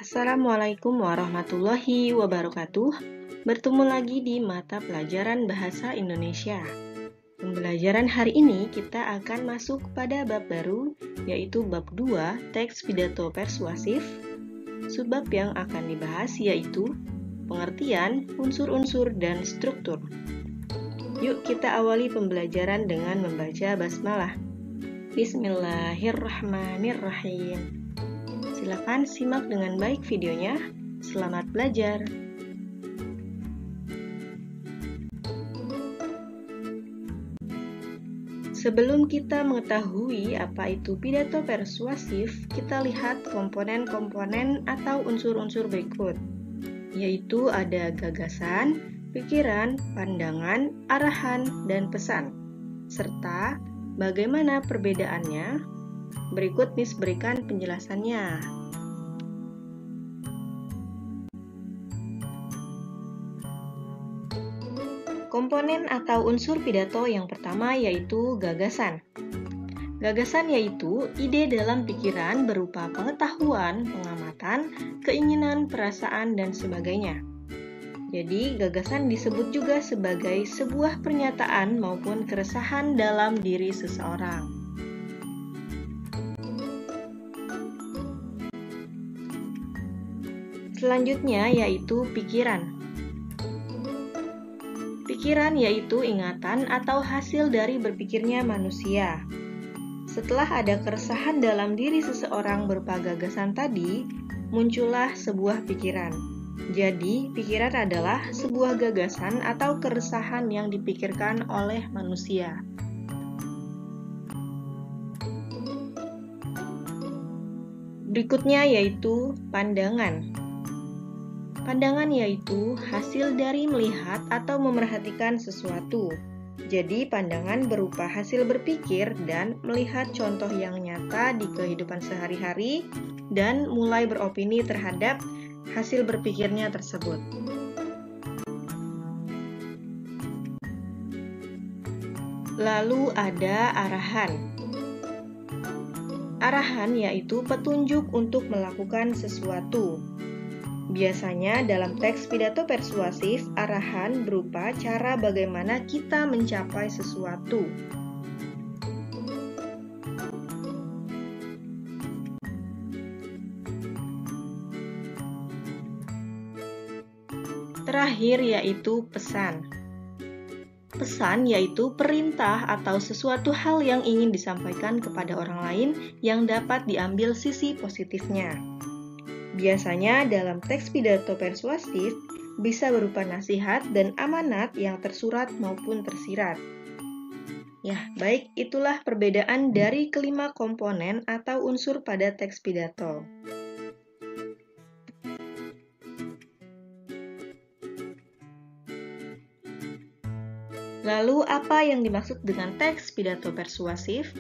Assalamualaikum warahmatullahi wabarakatuh. Bertemu lagi di mata pelajaran Bahasa Indonesia. Pembelajaran hari ini kita akan masuk pada bab baru, yaitu bab 2, teks pidato persuasif. Subbab yang akan dibahas yaitu pengertian, unsur-unsur, dan struktur. Yuk kita awali pembelajaran dengan membaca basmalah. Bismillahirrahmanirrahim. Silakan simak dengan baik videonya. Selamat belajar. Sebelum kita mengetahui apa itu pidato persuasif, kita lihat komponen-komponen atau unsur-unsur berikut, yaitu ada gagasan, pikiran, pandangan, arahan, dan pesan, serta bagaimana perbedaannya. Berikut Miss berikan penjelasannya. Komponen atau unsur pidato yang pertama yaitu gagasan. Gagasan yaitu ide dalam pikiran berupa pengetahuan, pengamatan, keinginan, perasaan, dan sebagainya. Jadi, gagasan disebut juga sebagai sebuah pernyataan maupun keresahan dalam diri seseorang. Selanjutnya yaitu pikiran. Pikiran yaitu ingatan atau hasil dari berpikirnya manusia. Setelah ada keresahan dalam diri seseorang berupa gagasan tadi, muncullah sebuah pikiran. Jadi, pikiran adalah sebuah gagasan atau keresahan yang dipikirkan oleh manusia. Berikutnya yaitu pandangan. Pandangan yaitu hasil dari melihat atau memerhatikan sesuatu. Jadi, pandangan berupa hasil berpikir dan melihat contoh yang nyata di kehidupan sehari-hari dan mulai beropini terhadap hasil berpikirnya tersebut. Lalu ada arahan. Arahan yaitu petunjuk untuk melakukan sesuatu. Biasanya dalam teks pidato persuasif, arahan berupa cara bagaimana kita mencapai sesuatu. Terakhir yaitu pesan. Pesan yaitu perintah atau sesuatu hal yang ingin disampaikan kepada orang lain yang dapat diambil sisi positifnya. Biasanya dalam teks pidato persuasif bisa berupa nasihat dan amanat yang tersurat maupun tersirat. Ya, baik, itulah perbedaan dari kelima komponen atau unsur pada teks pidato. Lalu, apa yang dimaksud dengan teks pidato persuasif?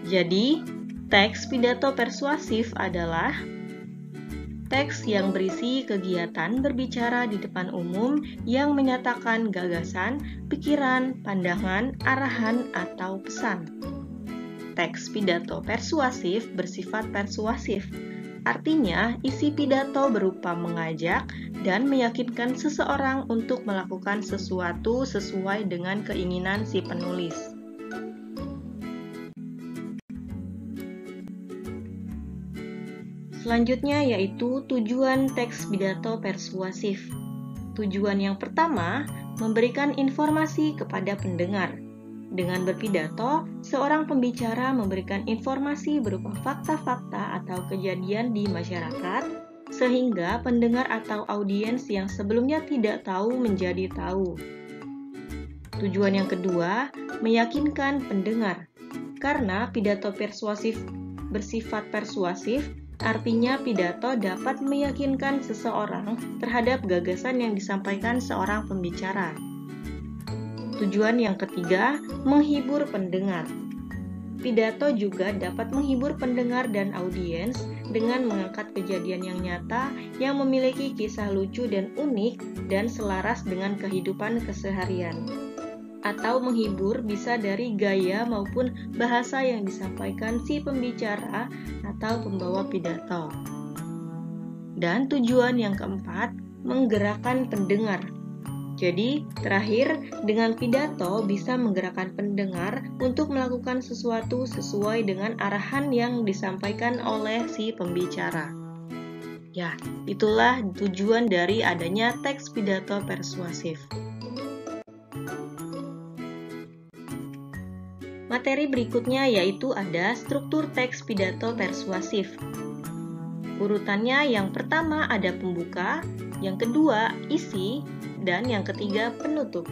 Jadi, teks pidato persuasif adalah teks yang berisi kegiatan berbicara di depan umum yang menyatakan gagasan, pikiran, pandangan, arahan, atau pesan. Teks pidato persuasif bersifat persuasif, artinya isi pidato berupa mengajak dan meyakinkan seseorang untuk melakukan sesuatu sesuai dengan keinginan si penulis. Selanjutnya yaitu tujuan teks pidato persuasif. Tujuan yang pertama, memberikan informasi kepada pendengar. Dengan berpidato, seorang pembicara memberikan informasi berupa fakta-fakta atau kejadian di masyarakat, sehingga pendengar atau audiens yang sebelumnya tidak tahu menjadi tahu. Tujuan yang kedua, meyakinkan pendengar. Karena pidato persuasif bersifat persuasif, artinya pidato dapat meyakinkan seseorang terhadap gagasan yang disampaikan seorang pembicara. Tujuan yang ketiga, menghibur pendengar. Pidato juga dapat menghibur pendengar dan audiens dengan mengangkat kejadian yang nyata yang memiliki kisah lucu dan unik dan selaras dengan kehidupan keseharian. atau menghibur bisa dari gaya maupun bahasa yang disampaikan si pembicara atau pembawa pidato. Dan tujuan yang keempat, menggerakkan pendengar. Jadi, terakhir, dengan pidato bisa menggerakkan pendengar untuk melakukan sesuatu sesuai dengan arahan yang disampaikan oleh si pembicara. Ya, itulah tujuan dari adanya teks pidato persuasif. Materi berikutnya yaitu ada struktur teks pidato persuasif. Urutannya yang pertama ada pembuka, yang kedua isi, dan yang ketiga penutup.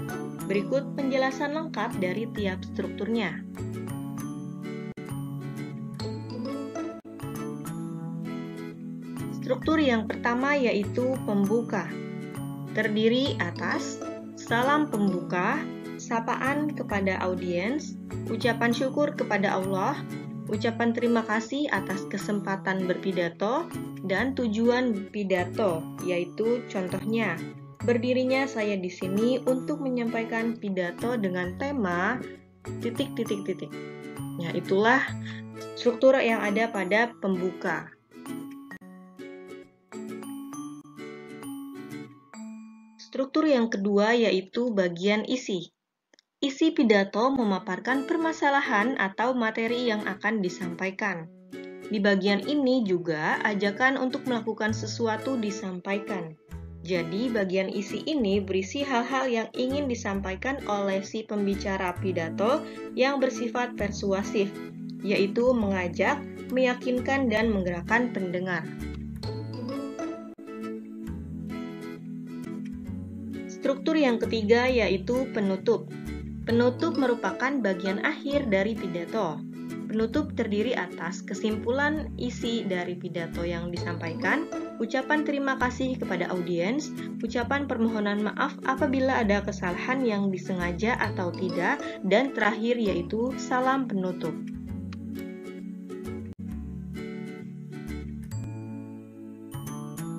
Berikut penjelasan lengkap dari tiap strukturnya. Struktur yang pertama yaitu pembuka. Terdiri atas salam pembuka, sapaan kepada audiens, ucapan syukur kepada Allah, ucapan terima kasih atas kesempatan berpidato, dan tujuan pidato, yaitu contohnya, berdirinya saya di sini untuk menyampaikan pidato dengan tema ... Ya, itulah struktur yang ada pada pembuka. Struktur yang kedua yaitu bagian isi. Isi pidato memaparkan permasalahan atau materi yang akan disampaikan. Di bagian ini juga ajakan untuk melakukan sesuatu disampaikan. Jadi bagian isi ini berisi hal-hal yang ingin disampaikan oleh si pembicara pidato yang bersifat persuasif, yaitu mengajak, meyakinkan, dan menggerakkan pendengar. Struktur yang ketiga yaitu penutup. Penutup merupakan bagian akhir dari pidato. Penutup terdiri atas kesimpulan isi dari pidato yang disampaikan, ucapan terima kasih kepada audiens, ucapan permohonan maaf apabila ada kesalahan yang disengaja atau tidak, dan terakhir yaitu salam penutup.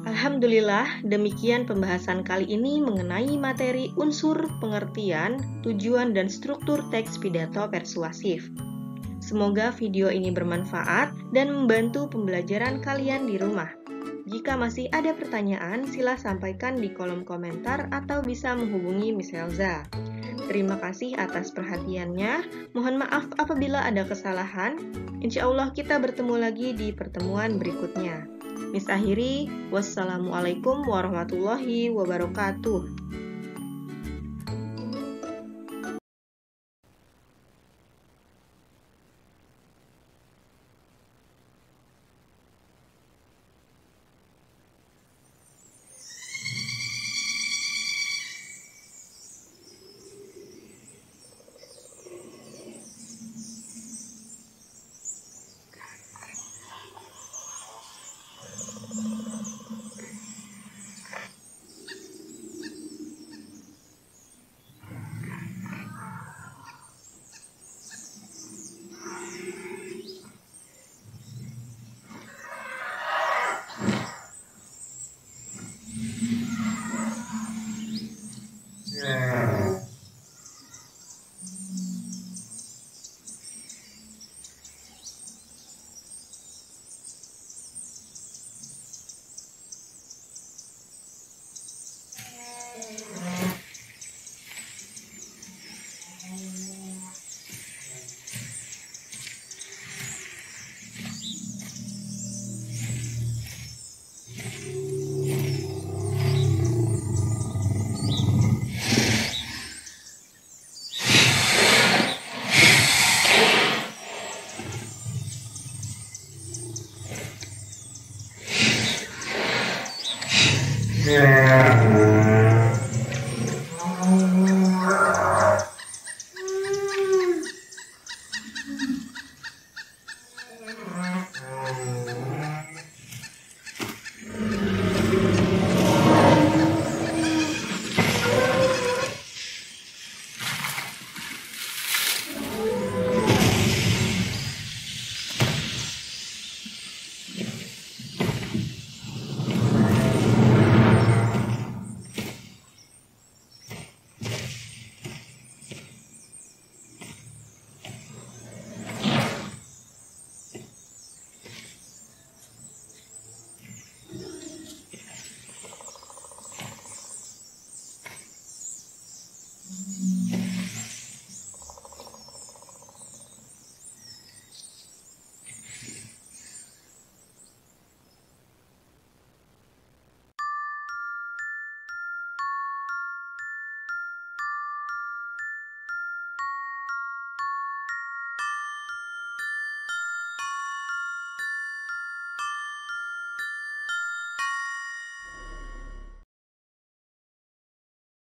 Alhamdulillah, demikian pembahasan kali ini mengenai materi unsur pengertian, tujuan, dan struktur teks pidato persuasif. Semoga video ini bermanfaat dan membantu pembelajaran kalian di rumah. Jika masih ada pertanyaan, sila sampaikan di kolom komentar atau bisa menghubungi Miss Elza. Terima kasih atas perhatiannya. Mohon maaf apabila ada kesalahan. Insya Allah kita bertemu lagi di pertemuan berikutnya. Miss akhiri, wassalamualaikum warahmatullahi wabarakatuh. Yeah.